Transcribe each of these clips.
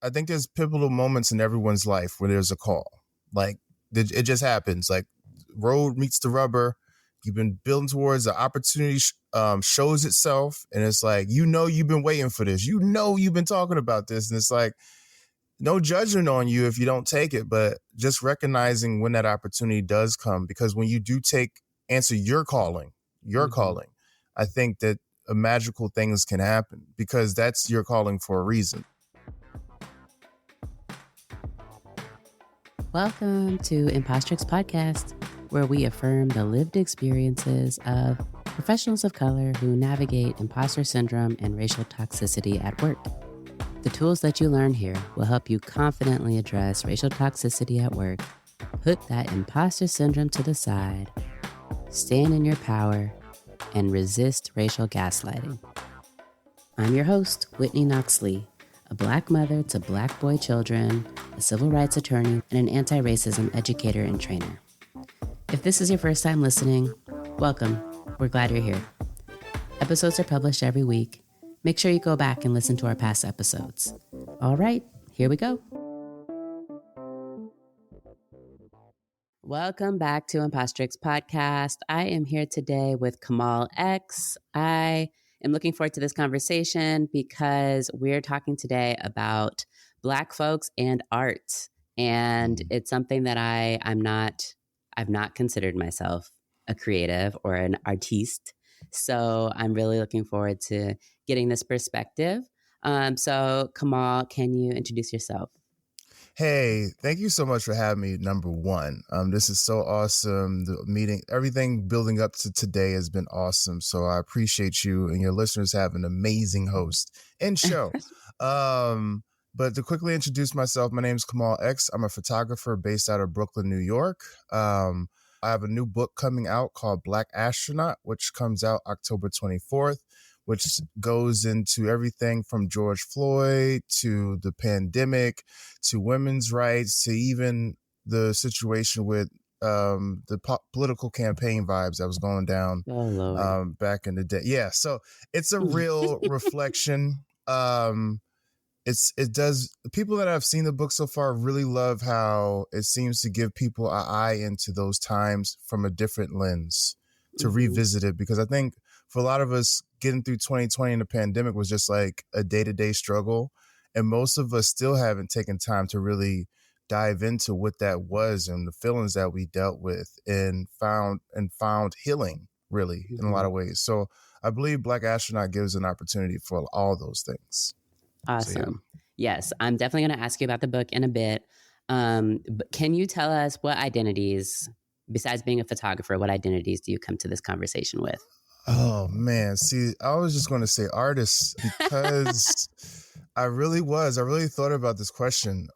I think there's pivotal moments in everyone's life where there's a call. Like it just happens. Like road meets the rubber. You've been building towards the opportunity shows itself. And it's like, you've been waiting for this. You've been talking about this. And it's like, no judgment on you if you don't take it, but just recognizing when that opportunity does come, because when you do answer your calling, I think that magical things can happen because that's your calling for a reason. Welcome to Impostrix Podcast, where we affirm the lived experiences of professionals of color who navigate imposter syndrome and racial toxicity at work. The tools that you learn here will help you confidently address racial toxicity at work, put that imposter syndrome to the side, stand in your power, and resist racial gaslighting. I'm your host, Whitney Knox-Lee, a Black mother to Black boy children, a civil rights attorney, and an anti-racism educator and trainer. If this is your first time listening, welcome. We're glad you're here. Episodes are published every week. Make sure you go back and listen to our past episodes. All right, here we go. Welcome back to Impostrix Podcast. I am here today with Kamal X. I am looking forward to this conversation because we're talking today about Black folks and art. And it's something that I've not considered myself a creative or an artiste. So I'm really looking forward to getting this perspective. So Kamal, can you introduce yourself? Hey, thank you so much for having me, number one. This is so awesome. The meeting, everything building up to today has been awesome. So I appreciate you, and your listeners have an amazing host and show. But to quickly introduce myself, my name is Kamal X. I'm a photographer based out of Brooklyn, New York. I have a new book coming out called Black Astronaut, which comes out October 24th, which goes into everything from George Floyd to the pandemic to women's rights to even the situation with the political campaign vibes that was going down back in the day. Yeah, so it's a real reflection. It does. People that have seen the book so far really love how it seems to give people an eye into those times from a different lens to revisit it, because I think for a lot of us, getting through 2020 and the pandemic was just like a day-to-day struggle. And most of us still haven't taken time to really dive into what that was and the feelings that we dealt with and found healing, really, in a lot of ways. So I believe Black Astronaut gives an opportunity for all those things. Awesome. So, yeah. Yes, I'm definitely going to ask you about the book in a bit. But can you tell us what identities, besides being a photographer, what identities do you come to this conversation with? Oh, man. See, I was just going to say artists because I really thought about this question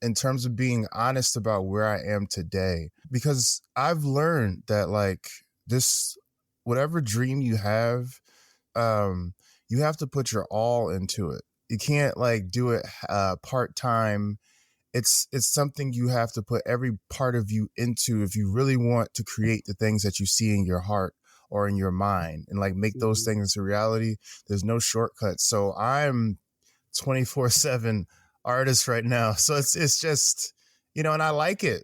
in terms of being honest about where I am today, because I've learned that like this, whatever dream you have to put your all into it. You can't like do it part-time. It's something you have to put every part of you into if you really want to create the things that you see in your heart or in your mind and like make those things a reality. There's no shortcuts. So I'm 24/7 artist right now. So it's just, and I like it.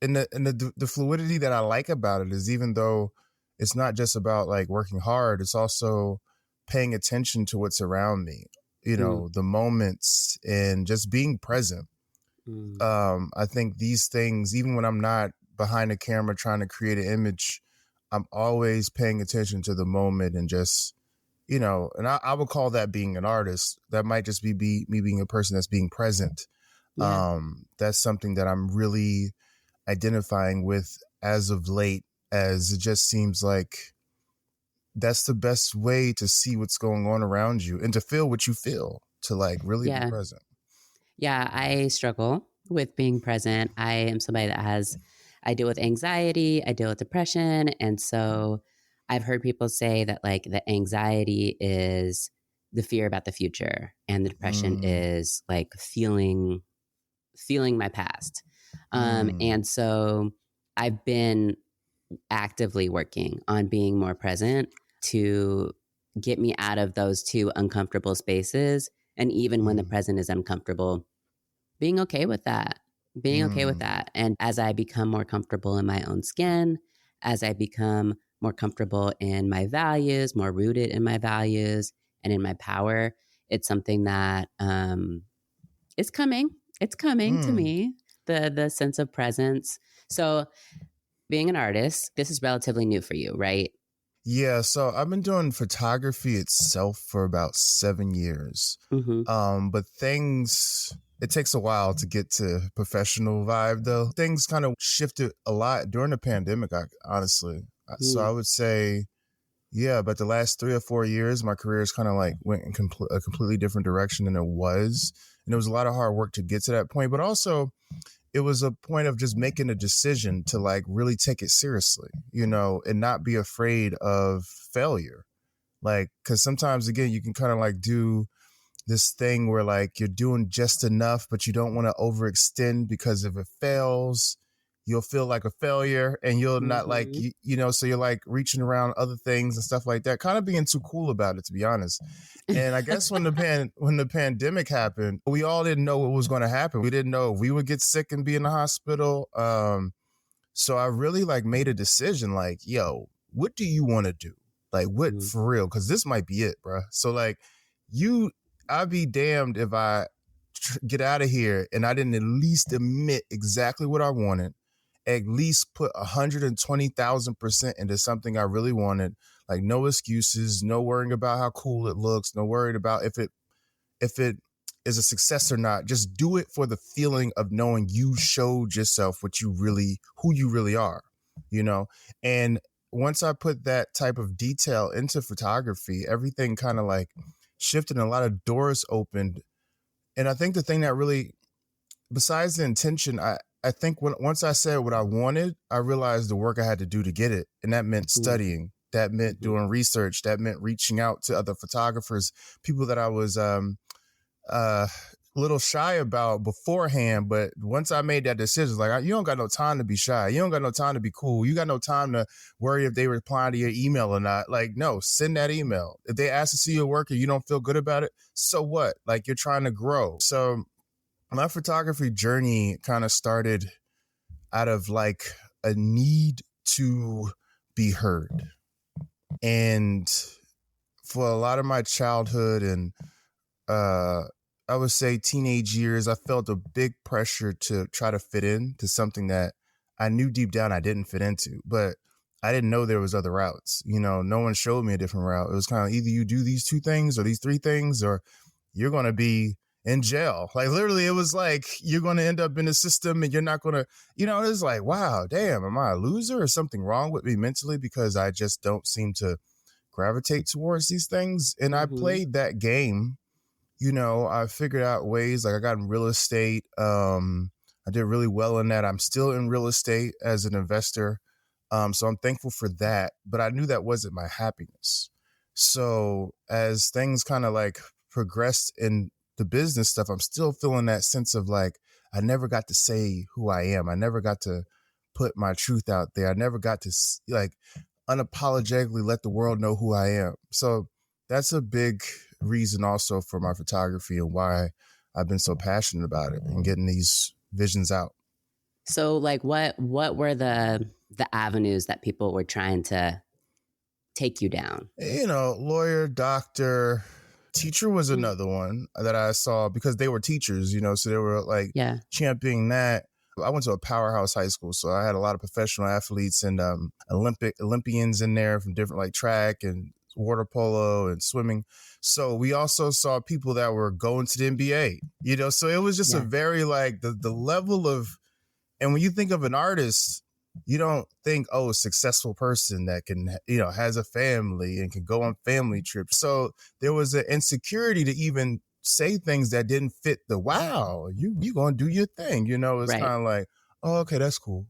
And the fluidity that I like about it is, even though it's not just about like working hard, it's also paying attention to what's around me, the moments and just being present. I think these things, even when I'm not behind the camera trying to create an image, I'm always paying attention to the moment and just, and I would call that being an artist. That might just be me being a person that's being present. Yeah. That's something that I'm really identifying with as of late, as it just seems like that's the best way to see what's going on around you and to feel what you feel, to like really be present. Yeah, I struggle with being present. I am somebody that I deal with anxiety, I deal with depression. And so I've heard people say that like the anxiety is the fear about the future and the depression is like feeling my past. And so I've been actively working on being more present to get me out of those two uncomfortable spaces And even when the present is uncomfortable, being okay with that, And as I become more comfortable in my own skin, as I become more comfortable in my values, more rooted in my values and in my power, it's something that it's coming. It's coming to me, the sense of presence. So being an artist, this is relatively new for you, right? Yeah, so I've been doing photography itself for about 7 years. But it takes a while to get to professional vibe though. Things kind of shifted a lot during the pandemic, honestly. So I would say, yeah, but the last 3 or 4 years, my career is kind of like went in a completely different direction than it was. And it was a lot of hard work to get to that point, but also it was a point of just making a decision to like really take it seriously, and not be afraid of failure. Like, cause sometimes again, you can kind of like do this thing where like you're doing just enough, but you don't want to overextend because if it fails, you'll feel like a failure and you'll not like, so you're like reaching around other things and stuff like that, kind of being too cool about it, to be honest. And I guess when the pandemic happened, we all didn't know what was going to happen. We didn't know if we would get sick and be in the hospital. So I really like made a decision like, yo, what do you want to do? Like what for real? Cause this might be it, bro. So like I'd be damned if I get out of here and I didn't at least admit exactly what I wanted, at least put 120,000% into something I really wanted. Like no excuses, no worrying about how cool it looks, no worried about if it is a success or not. Just do it for the feeling of knowing you showed yourself who you really are, And once I put that type of detail into photography, everything kind of like shifted and a lot of doors opened. And I think the thing that really, besides the intention, I think once I said what I wanted, I realized the work I had to do to get it. And that meant studying. That meant doing research. That meant reaching out to other photographers, people that I was a little shy about beforehand. But once I made that decision, like, you don't got no time to be shy. You don't got no time to be cool. You got no time to worry if they reply to your email or not. Like, no, send that email. If they ask to see your work and you don't feel good about it, so what? Like, you're trying to grow. So my photography journey kind of started out of like a need to be heard. And for a lot of my childhood and I would say teenage years, I felt a big pressure to try to fit in to something that I knew deep down I didn't fit into, but I didn't know there was other routes. No one showed me a different route. It was kind of either you do these 2 things or these 3 things, or you're going to be in jail. Like literally it was like, you're going to end up in the system and you're not going to, it's like, wow, damn, am I a loser or something wrong with me mentally? Because I just don't seem to gravitate towards these things. And I played that game. I figured out ways, like I got in real estate. I did really well in that. I'm still in real estate as an investor. So I'm thankful for that, but I knew that wasn't my happiness. So as things kind of like progressed in the business stuff, I'm still feeling that sense of like, I never got to say who I am. I never got to put my truth out there. I never got to like unapologetically let the world know who I am. So that's a big reason also for my photography and why I've been so passionate about it and getting these visions out. So like what were the avenues that people were trying to take you down? Lawyer, doctor, teacher was another one that I saw because they were teachers, so they were like championing that. I went to a powerhouse high school, so I had a lot of professional athletes and Olympians in there from different like track and water polo and swimming. So we also saw people that were going to the NBA, so it was just a very like the level of, and when you think of an artist, you don't think, oh, a successful person that can, has a family and can go on family trips. So there was an insecurity to even say things that didn't fit the, wow, you going to do your thing. It's kind of like, oh, okay, that's cool.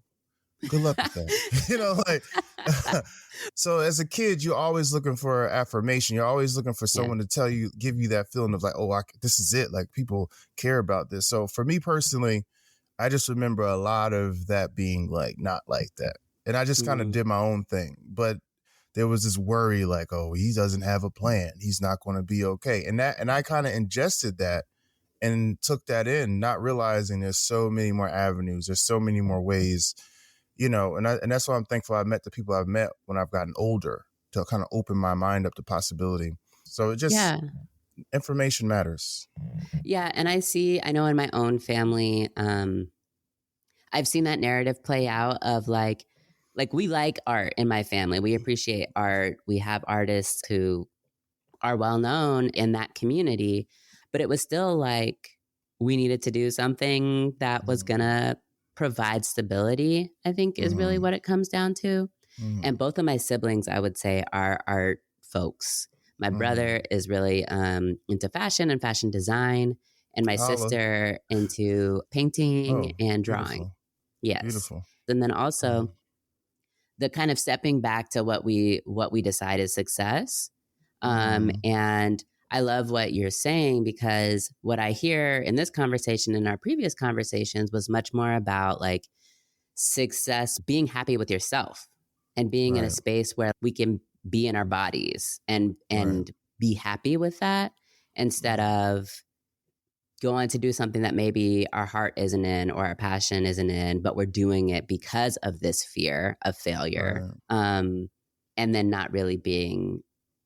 Good luck with that. Like, so as a kid, you're always looking for affirmation. You're always looking for someone to give you that feeling of like, oh, this is it. Like people care about this. So for me personally, I just remember a lot of that being like, not like that. And I just kind of did my own thing. But there was this worry like, oh, he doesn't have a plan. He's not going to be okay. And I kind of ingested that and took that in, not realizing there's so many more avenues. There's so many more ways, and that's why I'm thankful I met the people I've met when I've gotten older to kind of open my mind up to possibility. So it just, information matters. Yeah. And I know in my own family, I've seen that narrative play out of like we like art in my family. We appreciate art. We have artists who are well known in that community, but it was still like we needed to do something that was going to provide stability, I think is really what it comes down to. And both of my siblings, I would say, are art folks. My brother is really into fashion and fashion design, and my sister into painting and drawing. Beautiful. Yes. Beautiful. And then also the kind of stepping back to what we decide is success. And I love what you're saying, because what I hear in this conversation and our previous conversations was much more about like success, being happy with yourself and being in a space where we can be in our bodies and be happy with that, instead of going to do something that maybe our heart isn't in or our passion isn't in, but we're doing it because of this fear of failure. And then not really being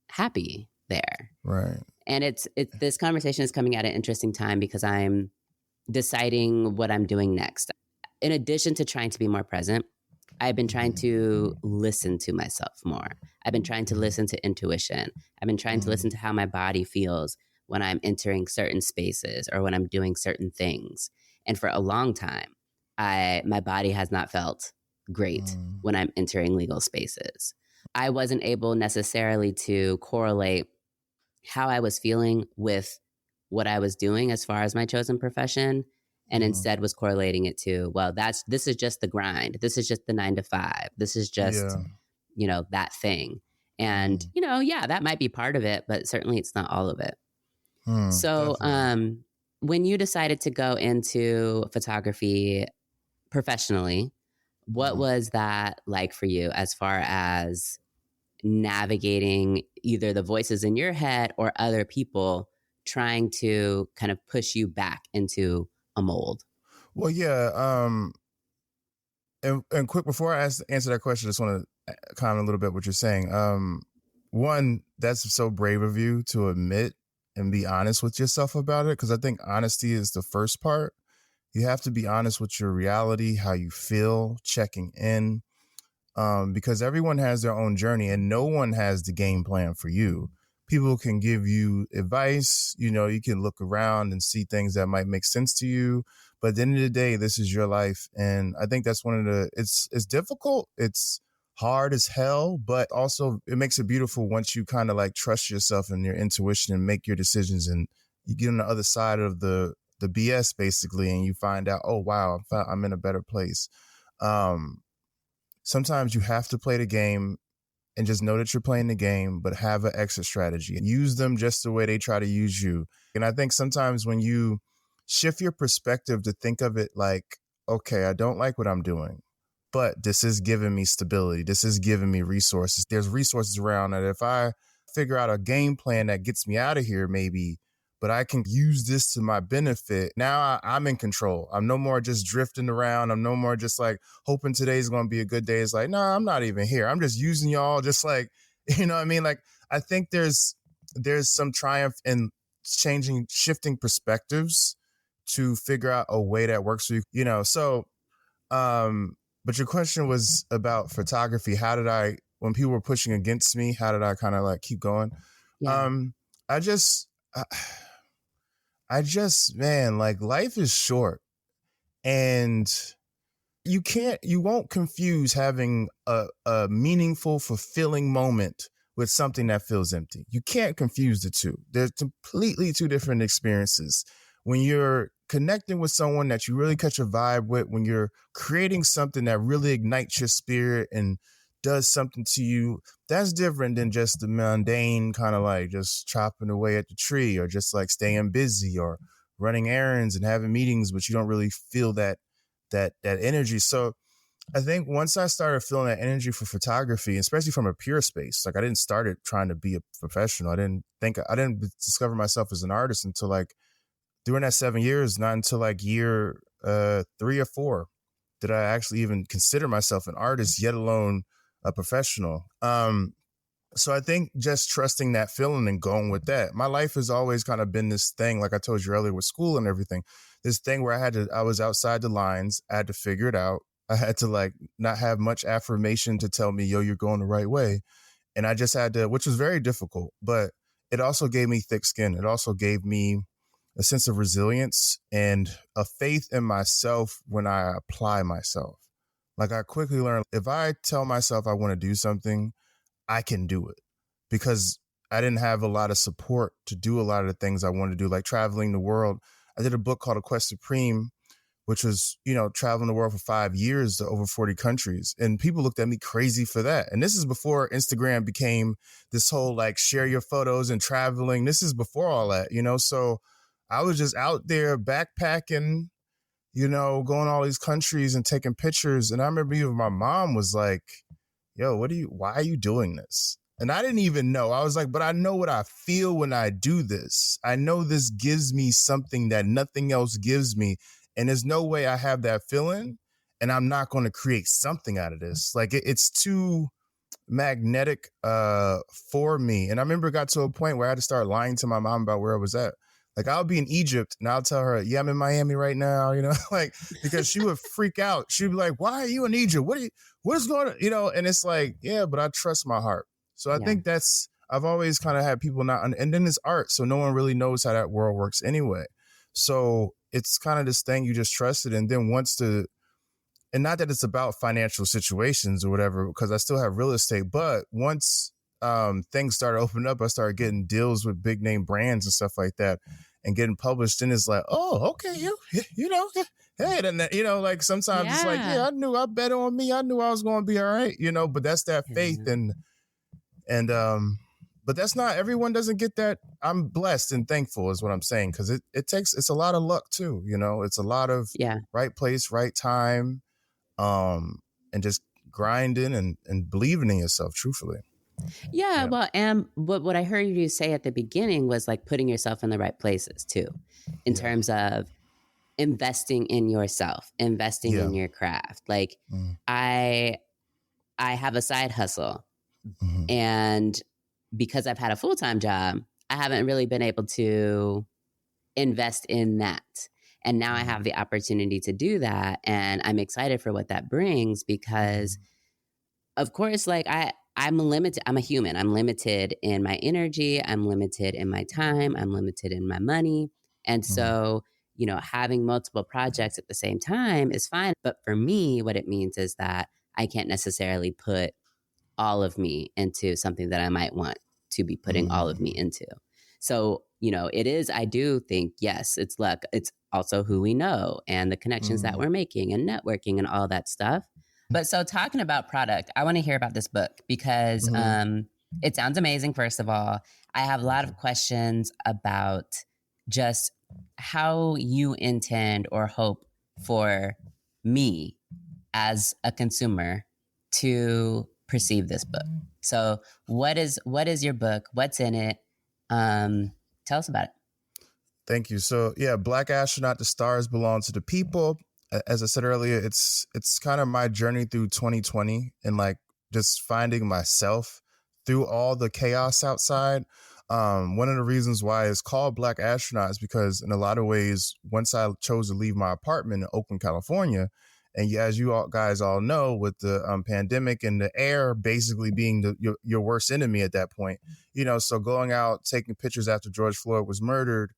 happy there. Right. And it's this conversation is coming at an interesting time because I'm deciding what I'm doing next. In addition to trying to be more present, I've been trying to listen to myself more. I've been trying to listen to intuition. I've been trying to listen to how my body feels when I'm entering certain spaces or when I'm doing certain things. And for a long time, my body has not felt great when I'm entering legal spaces. I wasn't able necessarily to correlate how I was feeling with what I was doing as far as my chosen profession, and instead was correlating it to, well, this is just the grind. This is just the 9 to 5. This is just, that thing. And, that might be part of it, but certainly it's not all of it. So when you decided to go into photography professionally, what was that like for you as far as navigating either the voices in your head or other people trying to kind of push you back into a mold? Well, yeah. And quick, before I answer that question, I just want to comment a little bit what you're saying. One, that's so brave of you to admit and be honest with yourself about it, because I think honesty is the first part. You have to be honest with your reality, how you feel, checking in, because everyone has their own journey and no one has the game plan for you. People can give you advice, you can look around and see things that might make sense to you. But at the end of the day, this is your life. And I think that's it's difficult. It's hard as hell, but also it makes it beautiful once you kind of like trust yourself and your intuition and make your decisions, and you get on the other side of the BS basically, and you find out, oh, wow, I'm in a better place. Sometimes you have to play the game and just know that you're playing the game, but have an exit strategy and use them just the way they try to use you. And I think sometimes when you shift your perspective to think of it like, okay, I don't like what I'm doing, but this is giving me stability. This is giving me resources. There's resources around that. If I figure out a game plan that gets me out of here, maybe, but I can use this to my benefit. Now I'm in control. I'm no more just drifting around. I'm no more just like hoping today's going to be a good day. It's like, no, I'm not even here. I'm just using y'all just like, you know what I mean? Like, I think there's some triumph in shifting perspectives to figure out a way that works for you, so, but your question was about photography. When people were pushing against me, how did I kind of like keep going? Yeah. I just, man, like life is short, and you won't confuse having a meaningful, fulfilling moment with something that feels empty. You can't confuse the two. They're completely two different experiences. When you're connecting with someone that you really catch a vibe with, when you're creating something that really ignites your spirit and does something to you, that's different than just the mundane kind of like just chopping away at the tree or just like staying busy or running errands and having meetings, but you don't really feel that energy. So I think once I started feeling that energy for photography, especially from a pure space, like I didn't start it trying to be a professional. I didn't discover myself as an artist until like during that 7 years, not until like year 3 or 4 did I actually even consider myself an artist, yet alone a professional. So I think just trusting that feeling and going with that. My life has always kind of been this thing, like I told you earlier with school and everything, this thing where I was outside the lines. I had to figure it out. I had to like not have much affirmation to tell me, yo, you're going the right way. And I just had to, which was very difficult, but it also gave me thick skin. It also gave me a sense of resilience and a faith in myself when I apply myself. Like I quickly learned if I tell myself I want to do something, I can do it, because I didn't have a lot of support to do a lot of the things I wanted to do, like traveling the world. I did a book called A Quest Supreme, which was, traveling the world for 5 years to over 40 countries. And people looked at me crazy for that. And this is before Instagram became this whole like share your photos and traveling. This is before all that, So I was just out there backpacking, going to all these countries and taking pictures. And I remember even my mom was like, yo, why are you doing this? And I didn't even know. I was like, but I know what I feel when I do this. I know this gives me something that nothing else gives me. And there's no way I have that feeling and I'm not going to create something out of this. Like it's too magnetic for me. And I remember it got to a point where I had to start lying to my mom about where I was at. Like I'll be in Egypt and I'll tell her, yeah, I'm in Miami right now, like, because she would freak out. She'd be like, why are you in Egypt? What is going on? And it's like, yeah, but I trust my heart. So I think I've always kind of had people not, and then it's art. So no one really knows how that world works anyway. So it's kind of this thing you just trust it. And then and not that it's about financial situations or whatever, because I still have real estate, but once things started opening up, I started getting deals with big name brands and stuff like that and getting published. And it's like, oh, okay. Hey, then, like sometimes it's like, yeah, I bet on me. I knew I was going to be all right, but that's that faith. But that's not, everyone doesn't get that. I'm blessed and thankful is what I'm saying. Cause it's a lot of luck too. It's a lot of right place, right time. And just grinding and believing in yourself, truthfully. Yeah, well, and what I heard you say at the beginning was like putting yourself in the right places too, in terms of investing in yourself, investing in your craft. Like I have a side hustle, and because I've had a full-time job, I haven't really been able to invest in that. And now I have the opportunity to do that, and I'm excited for what that brings because, of course, like I'm limited. I'm a human. I'm limited in my energy. I'm limited in my time. I'm limited in my money. And so, having multiple projects at the same time is fine. But for me, what it means is that I can't necessarily put all of me into something that I might want to be putting all of me into. So, I do think, yes, it's luck. It's also who we know and the connections that we're making and networking and all that stuff. But so talking about product, I want to hear about this book because it sounds amazing, first of all. I have a lot of questions about just how you intend or hope for me as a consumer to perceive this book. So what is your book? What's in it? Tell us about it. Thank you. So yeah, Black Astronaut, The Stars Belong to the People. As I said earlier, it's kind of my journey through 2020 and like just finding myself through all the chaos outside. One of the reasons why it's called Black Astronaut is because in a lot of ways, once I chose to leave my apartment in Oakland, California, and as you all guys all know, with the pandemic and the air basically being your worst enemy at that point, so going out, taking pictures after George Floyd was murdered,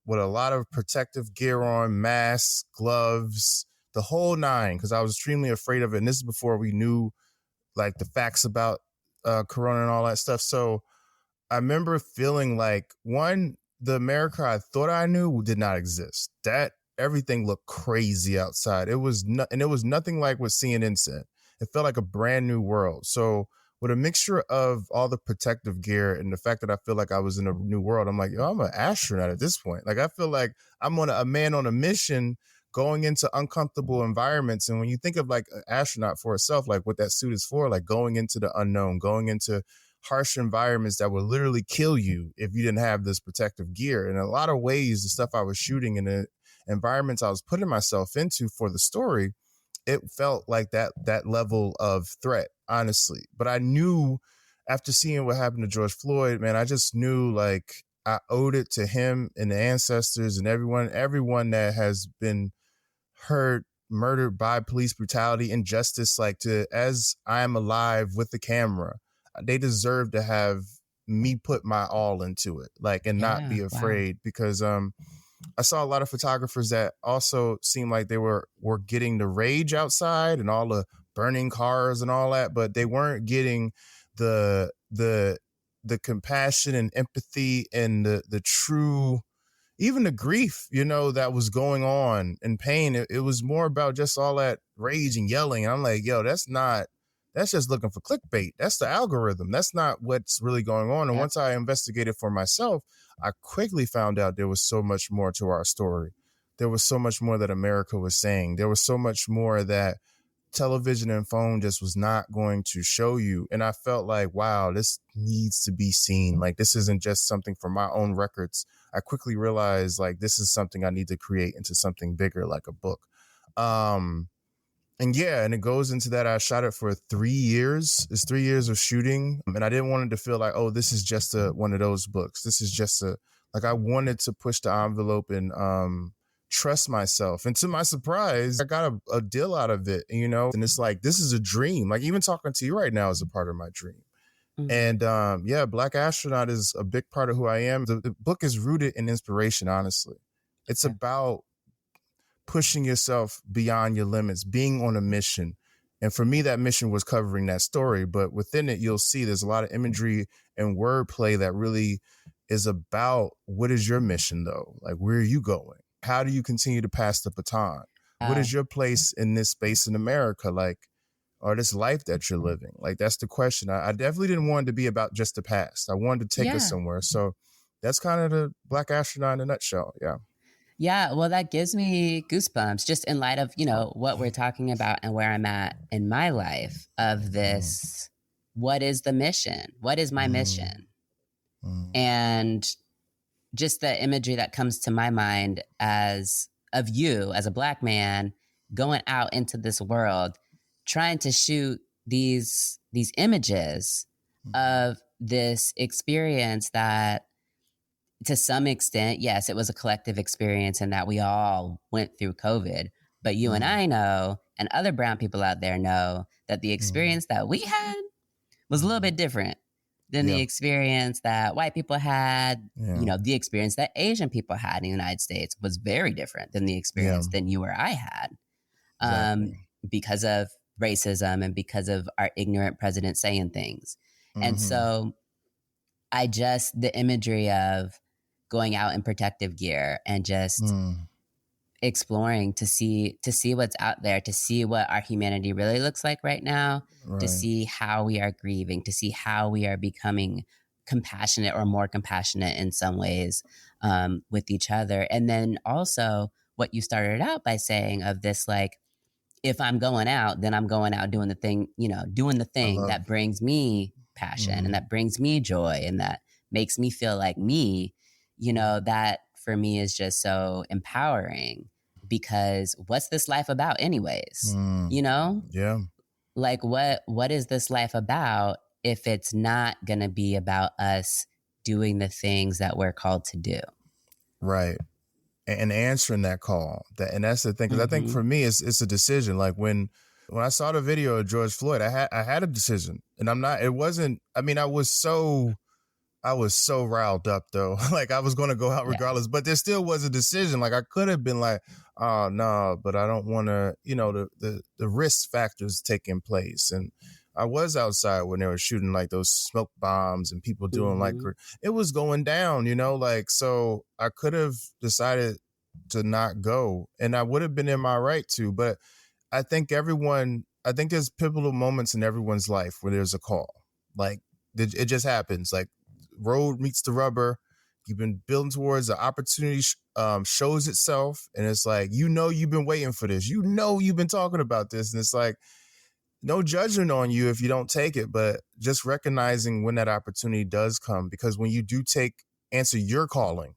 with a lot of protective gear on, masks, gloves, the whole nine, because I was extremely afraid of it. And this is before we knew like the facts about Corona and all that stuff. So I remember feeling like, one, the America I thought I knew did not exist. That everything looked crazy outside. It was nothing like what CNN said. It felt like a brand new world. So with a mixture of all the protective gear and the fact that I feel like I was in a new world, I'm like, yo, I'm an astronaut at this point. Like, I feel like I'm a man on a mission going into uncomfortable environments. And when you think of like an astronaut for itself, like what that suit is for, like going into the unknown, going into harsh environments that would literally kill you if you didn't have this protective gear. In a lot of ways, the stuff I was shooting and the environments I was putting myself into for the story, it felt like that level of threat, honestly. But I knew after seeing what happened to George Floyd, man, I just knew like I owed it to him and the ancestors and everyone that has been hurt, murdered by police brutality, injustice, like to, as I am alive with the camera, they deserve to have me put my all into it, like, and not be afraid. Because I saw a lot of photographers that also seemed like they were getting the rage outside and all the burning cars and all that, but they weren't getting the compassion and empathy and the true, even the grief, you know, that was going on and pain. It was more about just all that rage and yelling. And I'm like, yo, that's just looking for clickbait. That's the algorithm. That's not what's really going on. And once I investigated for myself, I quickly found out there was so much more to our story. There was so much more that America was saying. There was so much more that television and phone just was not going to show you. And I felt like, wow, this needs to be seen. Like, this isn't just something for my own records. I quickly realized, like, this is something I need to create into something bigger, like a book. And it goes into that. I shot it for 3 years. It's 3 years of shooting. And I didn't want it to feel like, oh, this is just one of those books. This is just I wanted to push the envelope and trust myself. And to my surprise, I got a deal out of it, you know? And it's like, this is a dream. Like, even talking to you right now is a part of my dream. Mm-hmm. And Black Astronaut is a big part of who I am. The book is rooted in inspiration, honestly. It's about pushing yourself beyond your limits, being on a mission. And for me, that mission was covering that story. But within it, you'll see there's a lot of imagery and wordplay that really is about, what is your mission, though? Like, where are you going? How do you continue to pass the baton? What is your place in this space in America? Like, or this life that you're living? Like, that's the question. I definitely didn't want it to be about just the past. I wanted to take us somewhere. So that's kind of the Black Astronaut in a nutshell. Yeah. Yeah, well, that gives me goosebumps just in light of, you know, what we're talking about and where I'm at in my life of this. What is the mission? What is my mission? And just the imagery that comes to my mind of you as a Black man going out into this world, trying to shoot these images of this experience that, to some extent, yes, it was a collective experience and that we all went through COVID. But you and I know, and other brown people out there know, that the experience that we had was a little bit different than the experience that white people had. You know, the experience that Asian people had in the United States was very different than the experience than you or I had, because of racism and because of our ignorant president saying things. And so the imagery of going out in protective gear and just exploring to see what's out there, to see what our humanity really looks like right now, to see how we are grieving, to see how we are becoming compassionate or more compassionate in some ways with each other. And then also what you started out by saying of this, like, if I'm going out, then I'm going out doing the thing, that brings me passion and that brings me joy and that makes me feel like me. You know, that for me is just so empowering, because what's this life about anyways? You know? Yeah. Like, what is this life about if it's not going to be about us doing the things that we're called to do? Right. And answering that call. And that's the thing. Because I think for me, it's a decision. Like, when I saw the video of George Floyd, I had a decision. And I was so riled up, though. Like, I was going to go out regardless, but there still was a decision. Like, I could have been like, oh no, but I don't want to, you know, the risk factors taking place. And I was outside when they were shooting like those smoke bombs and people doing like, it was going down, you know, like, so I could have decided to not go, and I would have been in my right to, but I think there's pivotal moments in everyone's life where there's a call. Like, it just happens. Like, road meets the rubber. You've been building towards an opportunity shows itself, and it's like, you've been waiting for this, you've been talking about this, and it's like, no judgment on you if you don't take it, but just recognizing when that opportunity does come, because when you do answer your calling,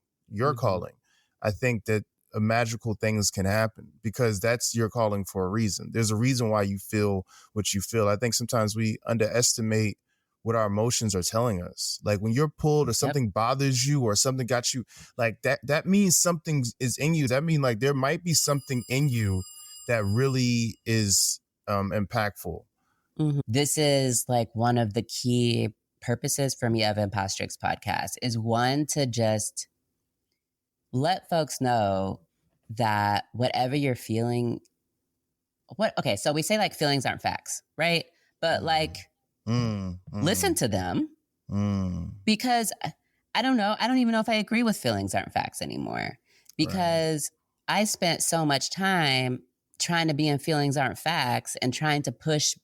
I think that magical things can happen, because that's your calling for a reason. There's a reason why you feel what you feel. I think sometimes we underestimate what our emotions are telling us. Like when you're pulled or something bothers you or something got you, like that means something is in you. That means like there might be something in you that really is impactful. This is like one of the key purposes for me of Impostrix podcast is one to just let folks know that whatever you're feeling, so we say like feelings aren't facts, right? But like listen to them because I don't know. I don't even know if I agree with feelings aren't facts anymore, because I spent so much time trying to be in feelings aren't facts and trying to push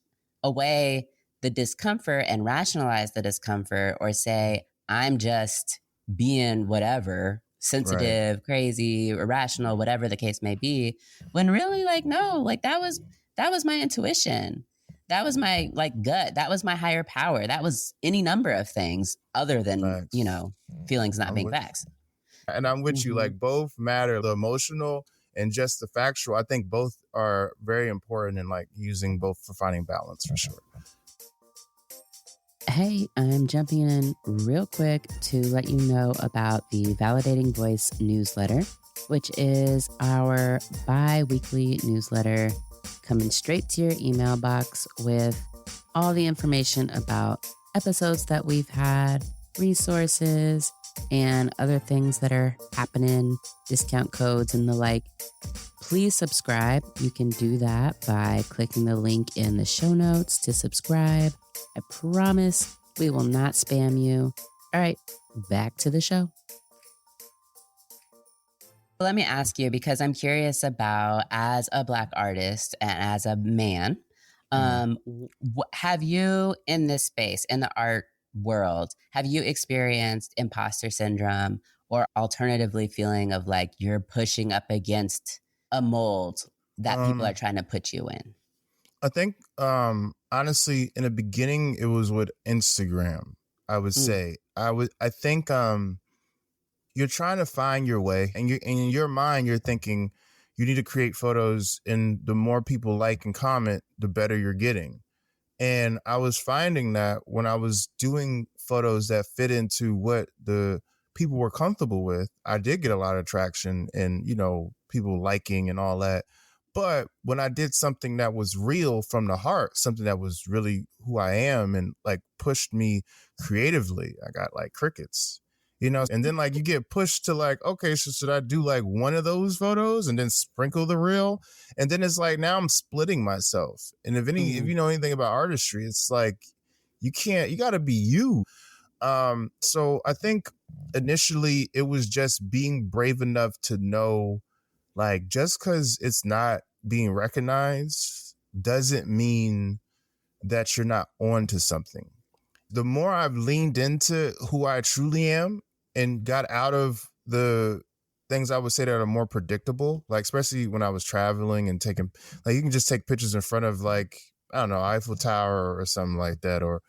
away the discomfort and rationalize the discomfort, or say, I'm just being whatever, sensitive, crazy, irrational, whatever the case may be. When really, like, no, like that was my intuition. That was my like gut. That was my higher power. That was any number of things other than, feelings not being facts. And I'm with you, like both matter, the emotional and just the factual. I think both are very important in like using both for finding balance, for sure. Hey, I'm jumping in real quick to let you know about the Validating Voice newsletter, which is our bi-weekly newsletter coming straight to your email box with all the information about episodes that we've had, resources, and other things that are happening, discount codes and the like. Please subscribe. You can do that by clicking the link in the show notes to subscribe. I promise we will not spam you. All right, back to the show. Let me ask you, because I'm curious about, as a Black artist and as a man, have you, in this space, in the art world, have you experienced imposter syndrome, or alternatively feeling of like you're pushing up against a mold that people are trying to put you in? I think, honestly, in the beginning, it was with Instagram. I would say I think you're trying to find your way, and in your mind, you're thinking you need to create photos, and the more people like and comment, the better you're getting. And I was finding that when I was doing photos that fit into what the people were comfortable with, I did get a lot of traction and, people liking and all that. But when I did something that was real from the heart, something that was really who I am and like pushed me creatively, I got like crickets, and then like you get pushed to like, okay, so should I do like one of those photos and then sprinkle the real? And then it's like, now I'm splitting myself. And if you know anything about artistry, it's like, you got to be you. So I think initially it was just being brave enough to know, like, just because it's not being recognized doesn't mean that you're not on to something. The more I've leaned into who I truly am and got out of the things I would say that are more predictable, like especially when I was traveling and taking, like, you can just take pictures in front of like, I don't know, Eiffel Tower or something like that, or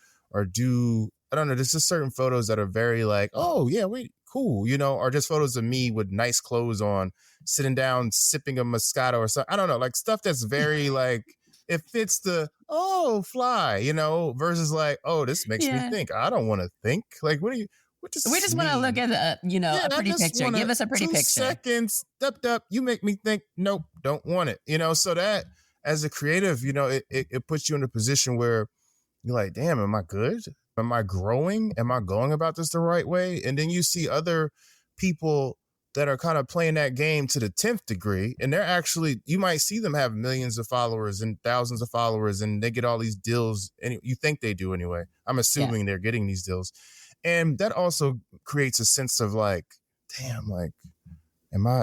do, I don't know, there's just certain photos that are very like, oh yeah, wait, cool, or just photos of me with nice clothes on, sitting down, sipping a Moscato or something. I don't know, like stuff that's very like, it fits the, oh, fly, versus like, oh, this makes me think. I don't want to think. Like, we just want to look at a pretty picture. Give us a pretty 2 picture. seconds, you make me think. Nope, don't want it. So that as a creative, it puts you in a position where you're like, damn, am I good? Am I growing? Am I going about this the right way? And then you see other people that are kind of playing that game to the 10th degree. And they're actually, you might see them have millions of followers and thousands of followers, and they get all these deals. And you think they do anyway. I'm assuming they're getting these deals. And that also creates a sense of like, damn, like,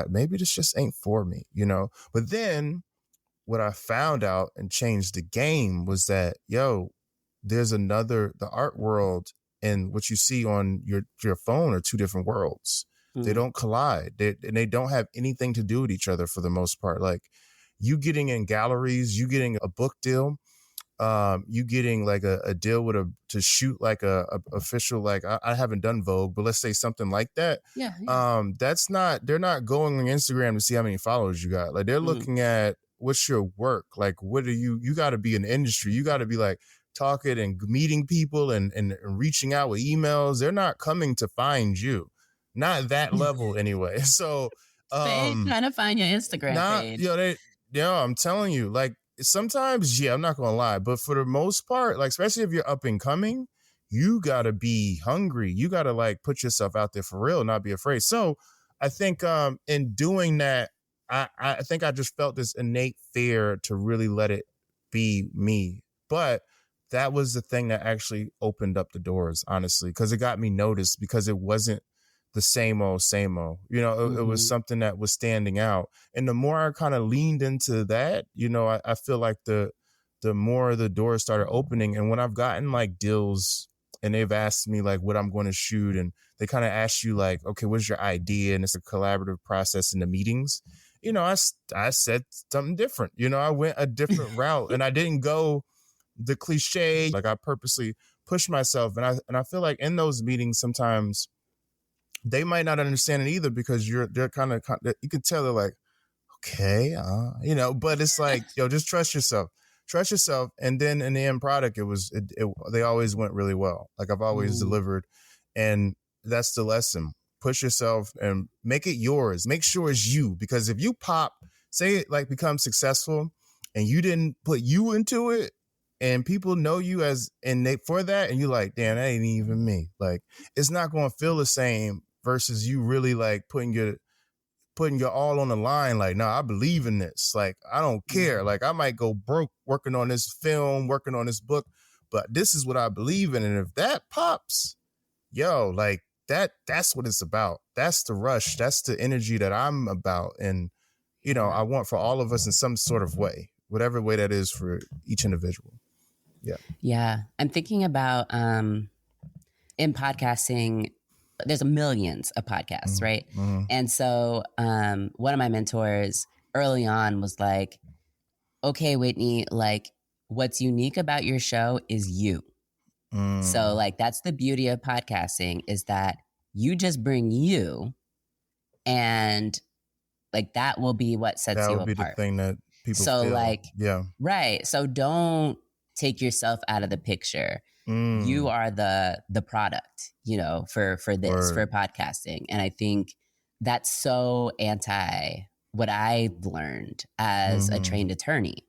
maybe this just ain't for me, But then what I found out and changed the game was that, there's the art world and what you see on your phone are two different worlds. They don't collide. They don't have anything to do with each other for the most part. Like you getting in galleries, you getting a book deal, you getting like a deal with to shoot like a official, like I haven't done Vogue, but let's say something like that. Yeah. They're not going on Instagram to see how many followers you got. Like they're looking at what's your work. Like what are you got to be in the industry. You got to be like talking and meeting people and reaching out with emails. They're not coming to find you. Not that level anyway. So they ain't trying to find your Instagram page. I'm telling you, like sometimes, I'm not gonna lie, but for the most part, like especially if you're up and coming, you gotta be hungry. You gotta like put yourself out there for real, not be afraid. So I think in doing that, I think I just felt this innate fear to really let it be me. But that was the thing that actually opened up the doors, honestly, because it got me noticed because it wasn't the same old. It was something that was standing out. And the more I kind of leaned into that, I feel like the more the doors started opening. And when I've gotten like deals and they've asked me like what I'm going to shoot, and they kind of ask you like, okay, what's your idea? And it's a collaborative process in the meetings. I said something different. I went a different route, and I didn't go the cliche. Like I purposely pushed myself. And I feel like in those meetings, sometimes they might not understand it either, because they're kind of, you can tell they're like, okay, but it's like, just trust yourself. And then in the end product, they always went really well. Like I've always delivered, and that's the lesson. Push yourself and make it yours. Make sure it's you, because if you say it like become successful and you didn't put you into it, and people know you for that, and you're like, damn, that ain't even me. Like it's not going to feel the same versus you really like putting your all on the line. Like, no, I believe in this. Like, I don't care. Like I might go broke working on this film, working on this book, but this is what I believe in. And if that pops, like that's what it's about. That's the rush. That's the energy that I'm about. And, I want for all of us in some sort of way, whatever way that is for each individual. Yeah. Yeah. I'm thinking about in podcasting, there's millions of podcasts, right? And so one of my mentors early on was like, okay, Whitney, like what's unique about your show is you. So like that's the beauty of podcasting, is that you just bring you, and like that will be what sets you apart. That would be the thing that people so feel. Like, yeah. Right. So don't take yourself out of the picture. You are the product, for this, for podcasting. And I think that's so anti what I learned as a trained attorney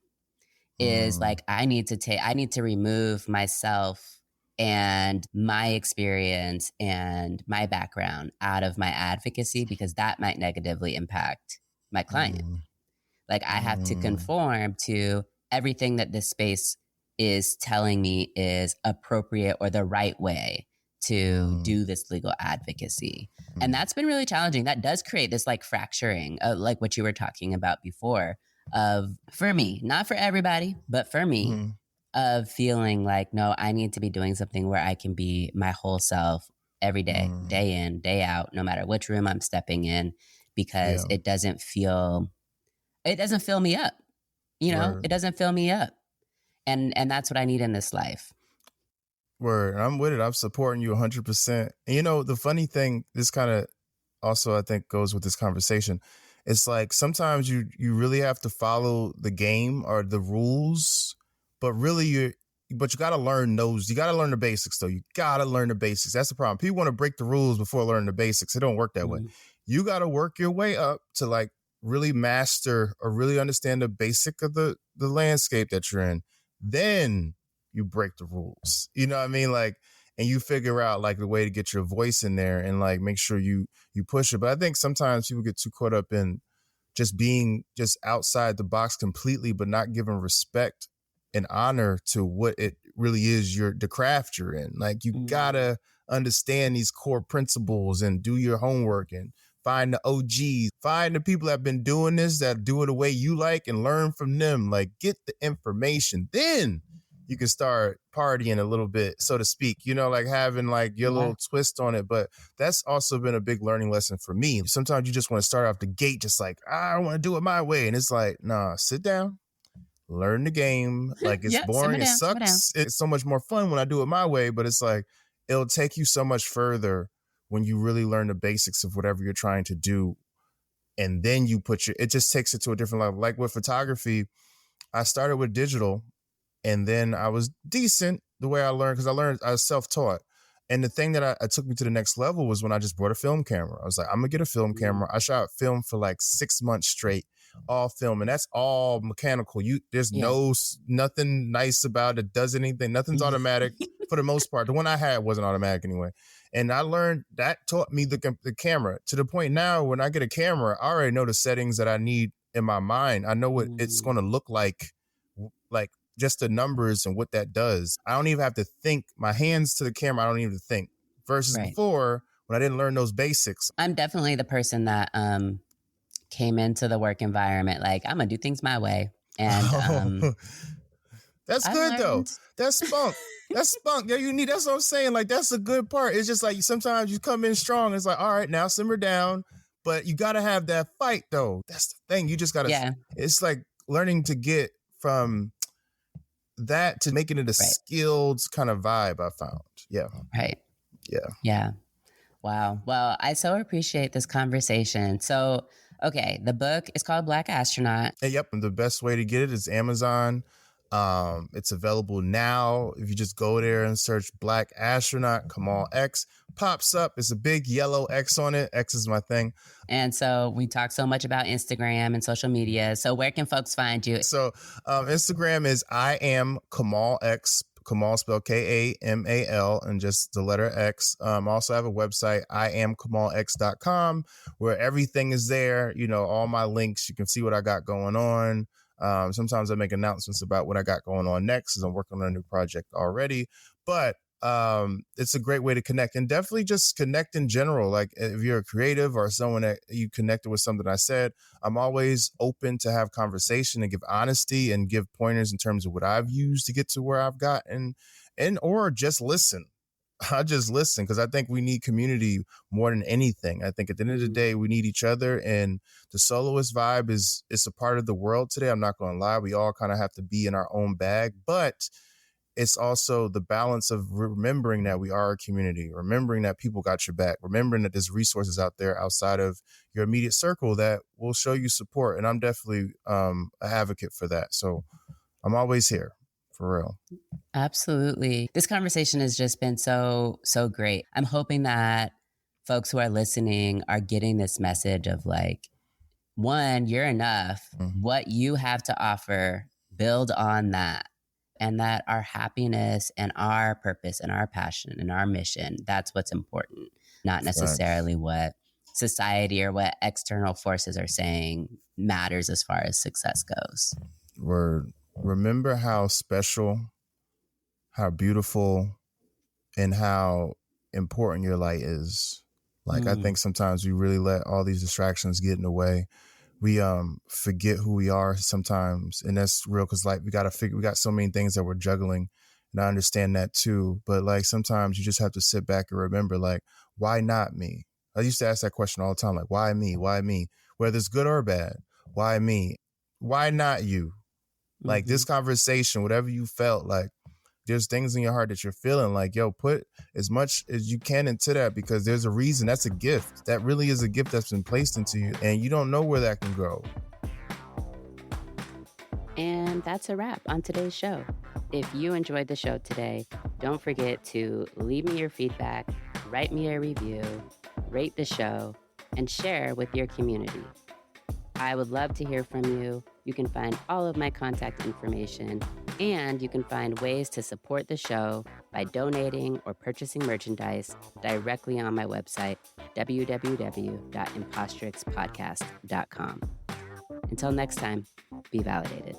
is like, I need to remove myself and my experience and my background out of my advocacy, because that might negatively impact my client. Like I have to conform to everything that this space is telling me is appropriate or the right way to do this legal advocacy. And that's been really challenging. That does create this like fracturing, like what you were talking about before, for me, not for everybody, but for me, of feeling like, no, I need to be doing something where I can be my whole self every day, day in, day out, no matter which room I'm stepping in, because it doesn't fill me up. It doesn't fill me up. And that's what I need in this life. Word. I'm with it. I'm supporting you 100%. And the funny thing, this kind of also, I think, goes with this conversation. It's like sometimes you really have to follow the game or the rules, but really you got to learn those. You got to learn the basics, though. You got to learn the basics. That's the problem. People want to break the rules before learning the basics. It don't work that way. You got to work your way up to like really master or really understand the basic of the landscape that you're in. Then you break the rules. You know what I mean? Like, and you figure out like the way to get your voice in there and like make sure you push it. But I think sometimes people get too caught up in just being just outside the box completely, but not giving respect and honor to what it really is, the craft you're in. Like you gotta understand these core principles and do your homework and find the OGs, find the people that have been doing this, that do it the way you like, and learn from them. Like get the information. Then you can start partying a little bit, so to speak, like having like your little twist on it. But that's also been a big learning lesson for me. Sometimes you just want to start off the gate just like, I want to do it my way. And it's like, nah, sit down, learn the game. Like, it's boring. It sucks. It's so much more fun when I do it my way, but it's like, it'll take you so much further when you really learn the basics of whatever you're trying to do. And then you it just takes it to a different level. Like with photography, I started with digital, and then I was decent the way I learned, because I was self-taught. And the thing that I took me to the next level was when I just bought a film camera. I was like, I'm gonna get a film camera. I shot film for like 6 months straight, all film, and that's all mechanical. There's nothing nice about it. Does anything? Nothing's automatic for the most part. The one I had wasn't automatic anyway. And I learned that taught me the camera to the point now when I get a camera, I already know the settings that I need in my mind. I know what it's going to look like just the numbers and what that does. I don't even have to think. My hands to the camera, I don't even think. Versus before, when I didn't learn those basics. I'm definitely the person that came into the work environment like, I'm going to do things my way. And that's good though. That's spunk. That's spunk. Yeah, that's what I'm saying. Like, that's a good part. It's just like sometimes you come in strong. It's like, all right, now simmer down. But you got to have that fight though. That's the thing. You just got to, it's like learning to get from that to making it a skilled kind of vibe, I found. Yeah. Right. Yeah. Yeah. Wow. Well, I so appreciate this conversation. So, okay, the book is called Black Astronaut. Yep. And the best way to get it is Amazon. It's available now. If you just go there and search Black Astronaut, Kamal X, pops up. It's a big yellow X on it. X is my thing. And so we talk so much about Instagram and social media. So where can folks find you? So Instagram is I am Kamal X. Kamal spelled Kamal and just the letter X. I also have a website, IamKamalX.com, where everything is there. All my links. You can see what I got going on. Sometimes I make announcements about what I got going on next, as I'm working on a new project already. But it's a great way to connect, and definitely just connect in general. Like, if you're a creative or someone that you connected with something I said, I'm always open to have conversation and give honesty and give pointers in terms of what I've used to get to where I've got, and or just listen. I just listen, because I think we need community more than anything. I think at the end of the day, we need each other, and the soloist vibe is a part of the world today. I'm not going to lie. We all kind of have to be in our own bag, but it's also the balance of remembering that we are a community, remembering that people got your back, remembering that there's resources out there outside of your immediate circle that will show you support. And I'm definitely an advocate for that. So I'm always here. For real. Absolutely. This conversation has just been so great. I'm hoping that folks who are listening are getting this message of like, one, you're enough. Mm-hmm. What you have to offer, build on that. And that our happiness and our purpose and our passion and our mission, that's what's important. Not necessarily what society or what external forces are saying matters as far as success goes. Word. Remember how special, how beautiful, and how important your light is. Like, I think sometimes we really let all these distractions get in the way. We forget who we are sometimes, and that's real, because like we got so many things that we're juggling, and I understand that too. But like sometimes you just have to sit back and remember, like, why not me? I used to ask that question all the time, like, why me? Why me? Whether it's good or bad, why me? Why not you? Like this conversation, whatever you felt, like there's things in your heart that you're feeling, like, yo, put as much as you can into that, because there's a reason. That's a gift. That really is a gift that's been placed into you, and you don't know where that can go. And that's a wrap on today's show. If you enjoyed the show today, don't forget to leave me your feedback, write me a review, rate the show, and share with your community. I would love to hear from you. You can find all of my contact information, and you can find ways to support the show by donating or purchasing merchandise directly on my website, www.impostrixpodcast.com. Until next time, be validated.